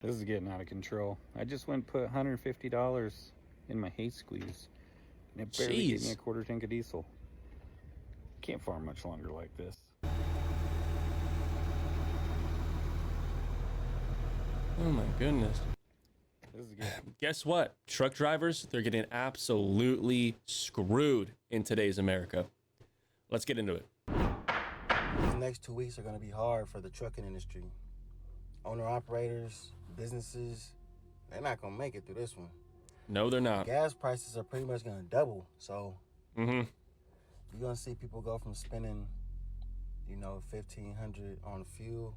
This is getting out of control. I just went and put $150 in my hay squeeze, and it barely gave me a quarter tank of diesel. Can't farm much longer like this. Oh my goodness. This is getting... Guess what? Truck drivers, they're getting absolutely screwed in today's America. Let's get into it. These next 2 weeks are going to be hard for the trucking industry. Owner-operators, businesses, they're not going to make it through this one. No, they're not. Gas prices are pretty much going to double. So Mm-hmm. you're going to see people go from spending, $1,500 on fuel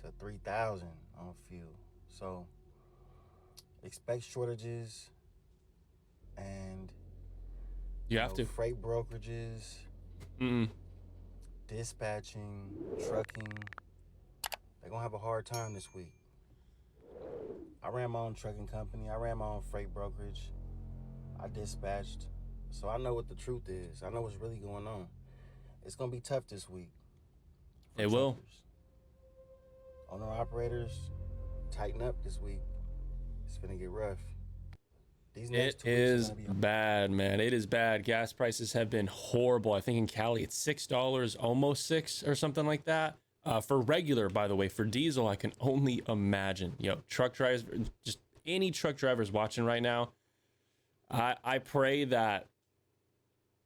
to $3,000 on fuel. So expect shortages and You have to. freight brokerages, dispatching, trucking. They're going to have a hard time this week. I ran my own trucking company. I ran my own freight brokerage. I dispatched. So I know what the truth is. I know what's really going on. It's going to be tough this week. It will. Truckers. Owner-operators, tighten up this week. It's going to get rough. These next 2 weeks is gonna be bad, man. It is bad. Gas prices have been horrible. I think in Cali it's $6, almost $6 or something like that. For regular, by the way, for diesel, I can only imagine. Truck drivers, just any truck drivers watching right now, I pray that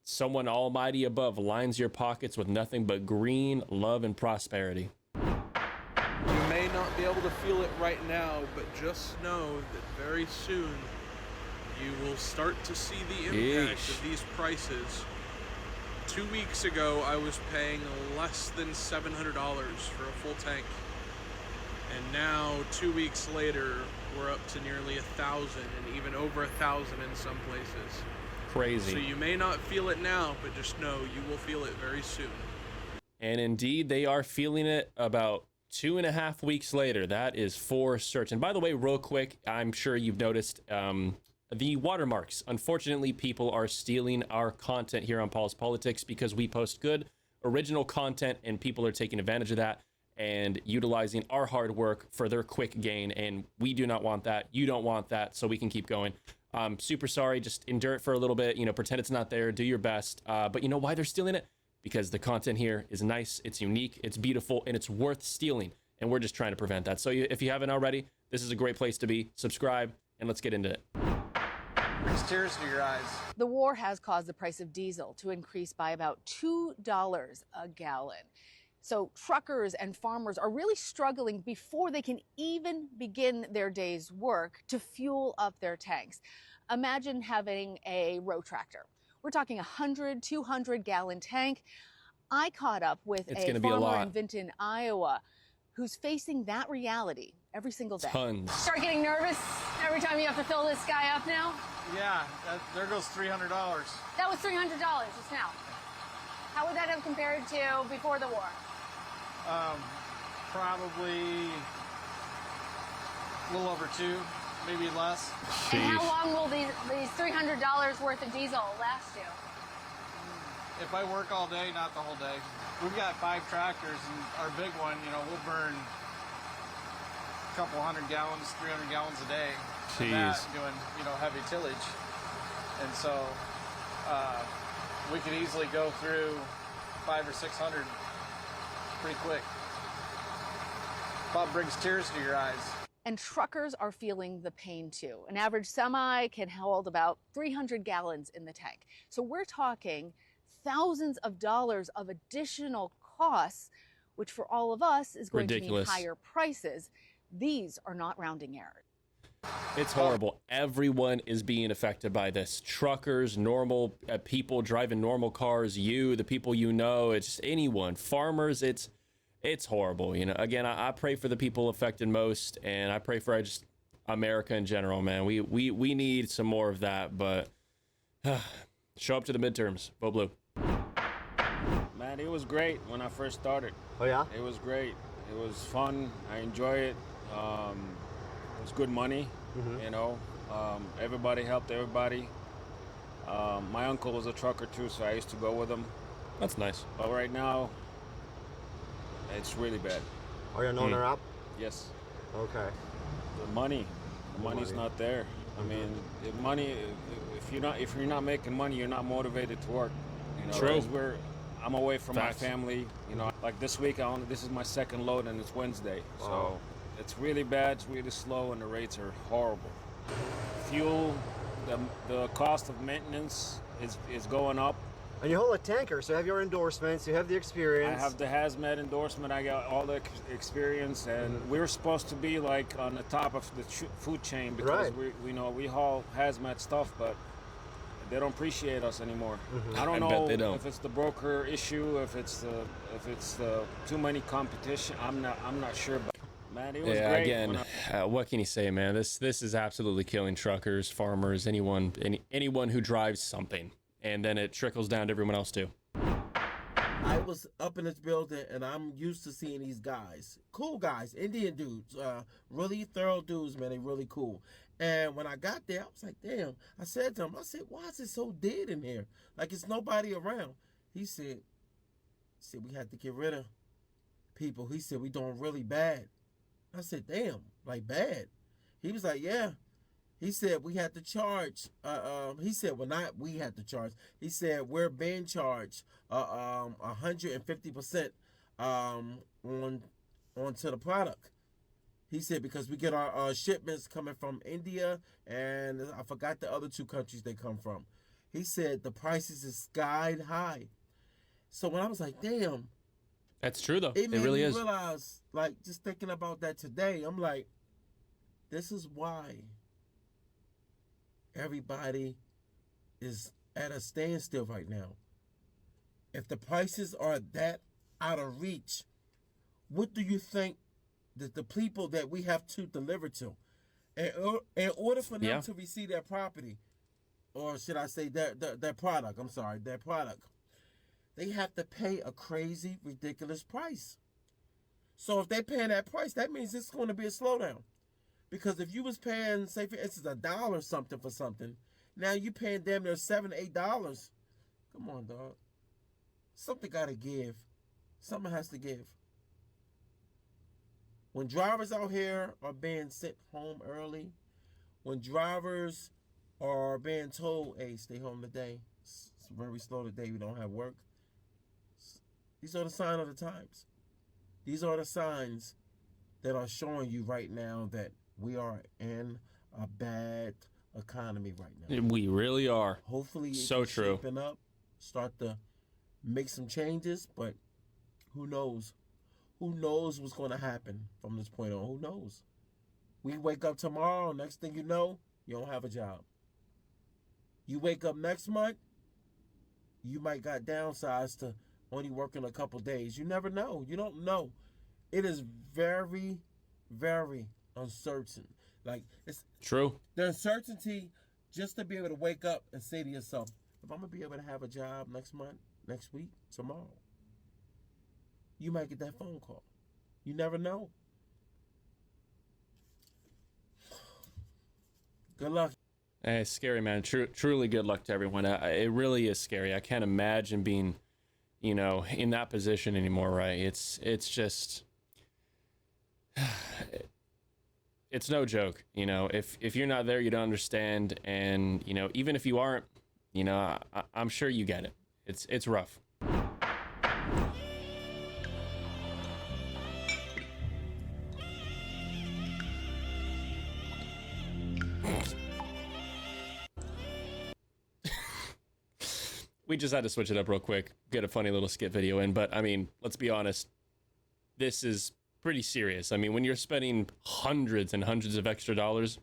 someone almighty above lines your pockets with nothing but green, love, and prosperity. You may not be able to feel it right now, but just know that very soon you will start to see the impact of these prices. 2 weeks ago, I was paying less than $700 for a full tank. And now, 2 weeks later, we're up to nearly 1,000 and even over 1,000 in some places. Crazy. So you may not feel it now, but just know you will feel it very soon. And indeed, they are feeling it about 2.5 weeks later. That is for certain. By the way, real quick, I'm sure you've noticed the watermarks. Unfortunately, people are stealing our content here on Paul's Politics because we post good, original content, and people are taking advantage of that and utilizing our hard work for their quick gain. And we do not want that. You don't want that, so we can keep going. Super sorry. Just endure it for a little bit. Pretend it's not there. Do your best. But you know why they're stealing it? Because the content here is nice, it's unique, it's beautiful, and it's worth stealing. And we're just trying to prevent that. So if you haven't already, this is a great place to be. Subscribe, and let's get into it. Brings tears to your eyes. The war has caused the price of diesel to increase by about $2 a gallon. So truckers and farmers are really struggling before they can even begin their day's work to fuel up their tanks. Imagine having a row tractor. We're talking 100, 200 gallon tank. I caught up with a farmer in Vinton, Iowa, who's facing that reality every single day. Tons. Start getting nervous every time you have to fill this guy up now? Yeah, there goes $300. That was $300 just now. How would that have compared to before the war? Probably a little over two, maybe less. And how long will these $300 worth of diesel last you? If I work all day, not the whole day. We've got 5 tractors, and our big one, we'll burn a couple 100 gallons, 300 gallons a day. Jeez. That, doing, heavy tillage. And so we could easily go through 500 or 600 pretty quick. Bob brings tears to your eyes. And truckers are feeling the pain too. An average semi can hold about 300 gallons in the tank. So we're talking thousands of dollars of additional costs, which for all of us is going to mean higher prices. These are not rounding errors. It's horrible. Everyone is being affected by this. Truckers, normal people driving normal cars, the people it's anyone. Farmers, it's horrible. Again, I pray for the people affected most, and I pray for just America in general, man. We need some more of that, but show up to the midterms. Vote blue. Man, it was great when I first started. Oh, yeah? It was great. It was fun. I enjoy it. It was good money, everybody helped everybody. My uncle was a trucker too, so I used to go with him. That's nice. But right now, it's really bad. Are you an owner up? Yes. Okay. The money. The money's not there. I mean, if you're not making money, you're not motivated to work. You know, True. 'cause I'm away from Facts. my family. You know, like this week, this is my second load and it's Wednesday. So it's really bad. It's really slow, and the rates are horrible. Fuel, the cost of maintenance is going up. And you hold a tanker, so you have your endorsements, you have the experience. I have the hazmat endorsement. I got all the experience, and we're supposed to be like on the top of the food chain because we haul hazmat stuff, but they don't appreciate us anymore. I don't I know bet they don't. if it's the broker issue, if it's the too many competition. I'm not sure, but man, it was Yeah, great. again, what can you say, man? This is absolutely killing truckers, farmers, anyone who drives something, and then it trickles down to everyone else too. I was up in this building, and I'm used to seeing these guys, cool guys, Indian dudes, really thorough dudes, man. They really cool. And when I got there, I was like, damn. I said to him, why is it so dead in here? Like it's nobody around. He said we had to get rid of people. He said we doing really bad. I said, damn, like bad. He was like, yeah. He said we had to charge. He said, well, not we had to charge. He said we're being charged 150% onto the product. He said because we get our shipments coming from India, and I forgot the other two countries they come from. He said the prices is sky high. So when I was like, damn. That's true though. It made really me is. realize, like, just thinking about that today, I'm like, this is why everybody is at a standstill right now. If the prices are that out of reach, what do you think that the people that we have to deliver to, in order for them to receive their property, or should I say their product, their product, they have to pay a crazy, ridiculous price. So if they're paying that price, that means it's going to be a slowdown. Because if you was paying, say for instance, $1 something for something, now you paying damn near $7, $8. Come on, dog. Something got to give. Something has to give. When drivers out here are being sent home early, when drivers are being told, hey, stay home today, it's very slow today, we don't have work, these are the signs of the times. These are the signs that are showing you right now that we are in a bad economy right now. We really are. Hopefully it's so true. Shaping up, start to make some changes, but who knows? Who knows what's going to happen from this point on? Who knows? We wake up tomorrow, next thing you know, you don't have a job. You wake up next month, you might got downsized to only working a couple days. You never know. You don't know. It is very, very uncertain. Like, it's true. The uncertainty just to be able to wake up and say to yourself, if I'm going to be able to have a job next month, next week, tomorrow, you might get that phone call. You never know. Good luck. Hey, it's scary, man. Truly good luck to everyone. It really is scary. I can't imagine being, in that position anymore, right? It's just, it's no joke. If you're not there, you don't understand. And, even if you aren't, I'm sure you get it. It's rough. We just had to switch it up real quick, get a funny little skit video in. But I mean, let's be honest, this is pretty serious. I mean, when you're spending hundreds and hundreds of extra dollars,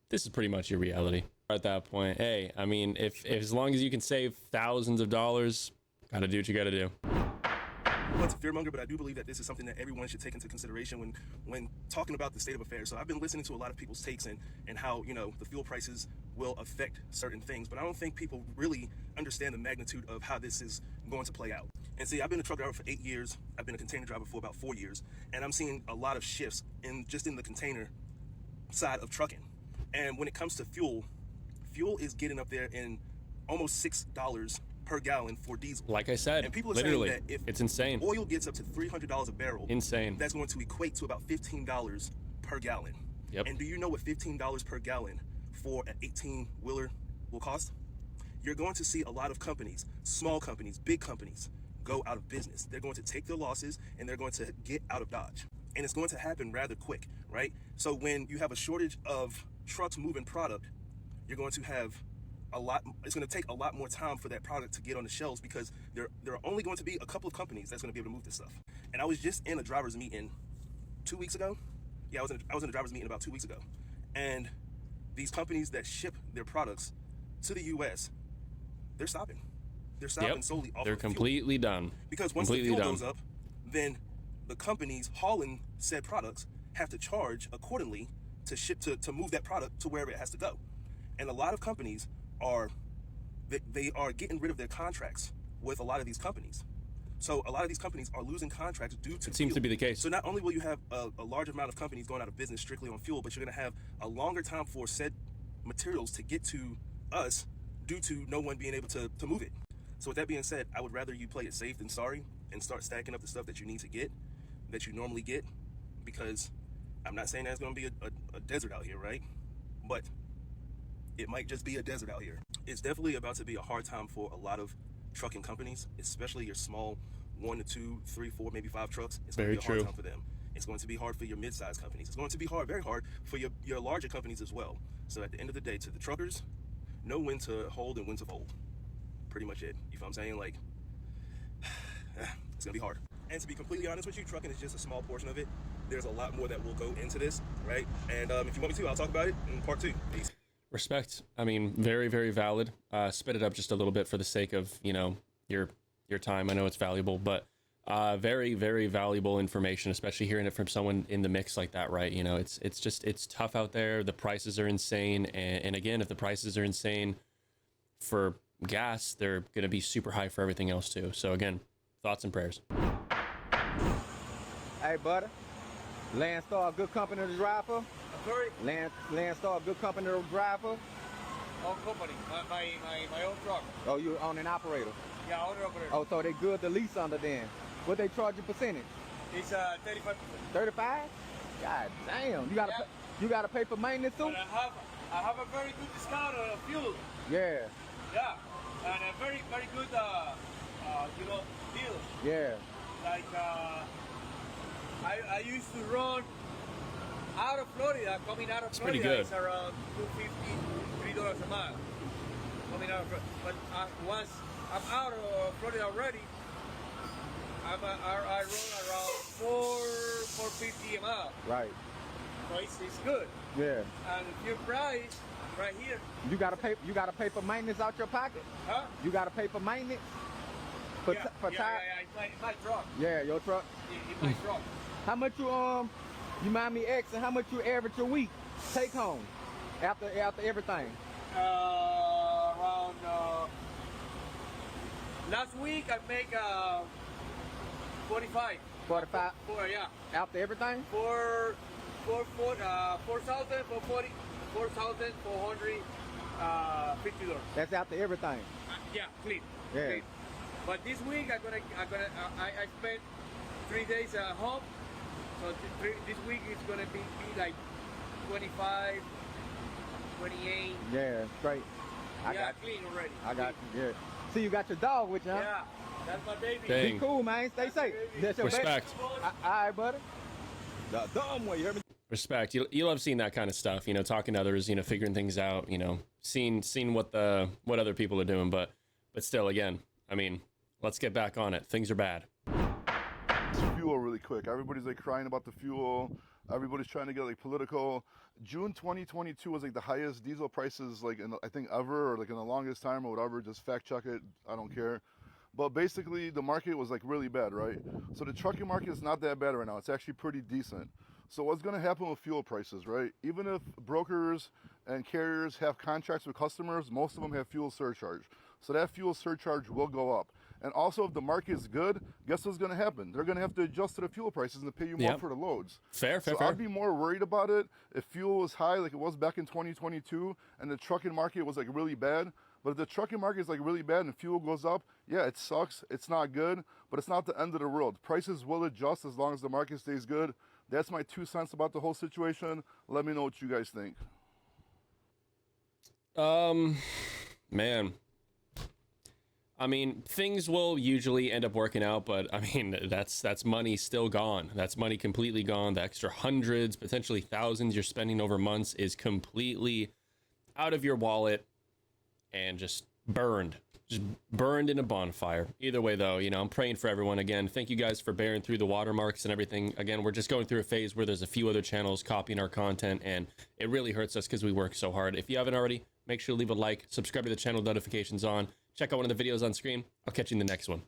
this is pretty much your reality at that point. Hey, I mean, if as long as you can save thousands of dollars, gotta do what you gotta do. I'm not a fearmonger, but I do believe that this is something that everyone should take into consideration when talking about the state of affairs. So I've been listening to a lot of people's takes and how, the fuel prices will affect certain things, but I don't think people really understand the magnitude of how this is going to play out. And see, I've been a truck driver for 8 years. I've been a container driver for about 4 years, and I'm seeing a lot of shifts in the container side of trucking. And when it comes to fuel is getting up there in almost $6 per gallon for diesel. Like I said, and people are literally, saying that if it's insane. Oil gets up to $300 a barrel. Insane. That's going to equate to about $15 per gallon. Yep. And do you know what $15 per gallon for an 18-wheeler will cost? You're going to see a lot of companies, small companies, big companies, go out of business. They're going to take their losses and they're going to get out of Dodge. And it's going to happen rather quick, right? So when you have a shortage of trucks moving product, you're going to have it's going to take a lot more time for that product to get on the shelves because there are only going to be a couple of companies that's going to be able to move this stuff. And I was just in a driver's meeting 2 weeks ago. Yeah, I was in a driver's meeting about 2 weeks ago. And these companies that ship their products to the US, they're stopping. They're stopping solely off They're of fuel. completely done. Because once the fuel goes up, then the companies hauling said products have to charge accordingly to ship to move that product to wherever it has to go. And a lot of companies are getting rid of their contracts with a lot of these companies. So a lot of these companies are losing contracts due to It seems fuel. to be the case. So not only will you have a large amount of companies going out of business strictly on fuel, but you're going to have a longer time for said materials to get to us due to no one being able to move it. So with that being said, I would rather you play it safe than sorry and start stacking up the stuff that you need to get, that you normally get, because I'm not saying there's going to be a desert out here, right? But it might just be a desert out here. It's definitely about to be a hard time for a lot of trucking companies, especially your small 1 to 2, 3, 4, maybe 5 trucks. It's going to be a hard time for them. It's going to be hard for your mid-sized companies. It's going to be hard, very hard for your larger companies as well. So at the end of the day, to the truckers, know when to hold and when to fold. Pretty much it. You know what I'm saying? Like, it's going to be hard. And to be completely honest with you, trucking is just a small portion of it. There's a lot more that will go into this, right? And if you want me to, I'll talk about it in part 2. Peace. Respect. I mean, very, very valid. Spit it up just a little bit for the sake of, you know, your time. I know it's valuable, but very, very valuable information, especially hearing it from someone in the mix like that, right? You know, it's tough out there. The prices are insane. And again, if the prices are insane for gas, they're going to be super high for everything else too. So again, thoughts and prayers. Hey, buddy. Landstar, a good company to drive for? Sorry? Landstar, a good company to drive for? Own company, my own truck. Oh, you own an operator? Yeah, owner operator. Oh, so they good to lease under then. What they charge you percentage? It's 35%. 35? God damn. You gotta pay for maintenance too? But I have a very good discount on fuel. Yeah. Yeah. And a very, very good deal. Yeah. Like I used to run out of Florida, coming out of Florida, pretty good. it's around $2.50, $3 a mile. Coming out of Florida. But once I'm out of Florida already, I run around $4.50 a mile. Right. So it's good. Yeah. And the fuel price right here. You gotta pay for maintenance out your pocket? Huh? You gotta pay for maintenance? Yeah, it's my truck. Yeah, your truck? It's my truck. How much you mind me asking, how much you average a week take home after everything? Around last week I make 45. 45? Yeah. After everything? $4,450. That's after everything. Yeah, clean. Yeah. Clean. But this week I spent 3 days at home. So this week it's gonna be like 25, 28. Yeah, straight. I got clean already. I got you. Yeah. See, you got your dog with you, huh? Yeah, that's my baby. Dang. Be cool, man. Stay safe. That's your Respect. baby. All right, buddy. The dumb way. You hear me? Respect. You love seeing that kind of stuff, you know, talking to others, you know, figuring things out, you know, seeing what other people are doing, but still, again, I mean, let's get back on it. Things are bad. Fuel really quick. Everybody's like crying about the fuel. Everybody's trying to get like political. June 2022 was like the highest diesel prices like I think ever, or like in the longest time or whatever. Just fact check it. I don't care. But basically the market was like really bad, right? So the trucking market is not that bad right now. It's actually pretty decent. So what's going to happen with fuel prices, right? Even if brokers and carriers have contracts with customers, most of them have fuel surcharge. So that fuel surcharge will go up. And also, if the market is good, guess what's going to happen? They're going to have to adjust to the fuel prices and pay you more for the loads. Fair. I'd be more worried about it if fuel was high like it was back in 2022 and the trucking market was like really bad. But if the trucking market is like really bad and fuel goes up, yeah, it sucks. It's not good, but it's not the end of the world. Prices will adjust as long as the market stays good. That's my 2 cents about the whole situation. Let me know what you guys think. Man, I mean, things will usually end up working out, but I mean, that's money still gone. That's money completely gone. The extra hundreds, potentially thousands you're spending over months is completely out of your wallet and just burned in a bonfire. Either way, though, you know, I'm praying for everyone. Again, thank you guys for bearing through the watermarks and everything. Again, we're just going through a phase where there's a few other channels copying our content, and it really hurts us because we work so hard. If you haven't already, make sure to leave a like, subscribe to the channel, notifications on, check out one of the videos on screen. I'll catch you in the next one.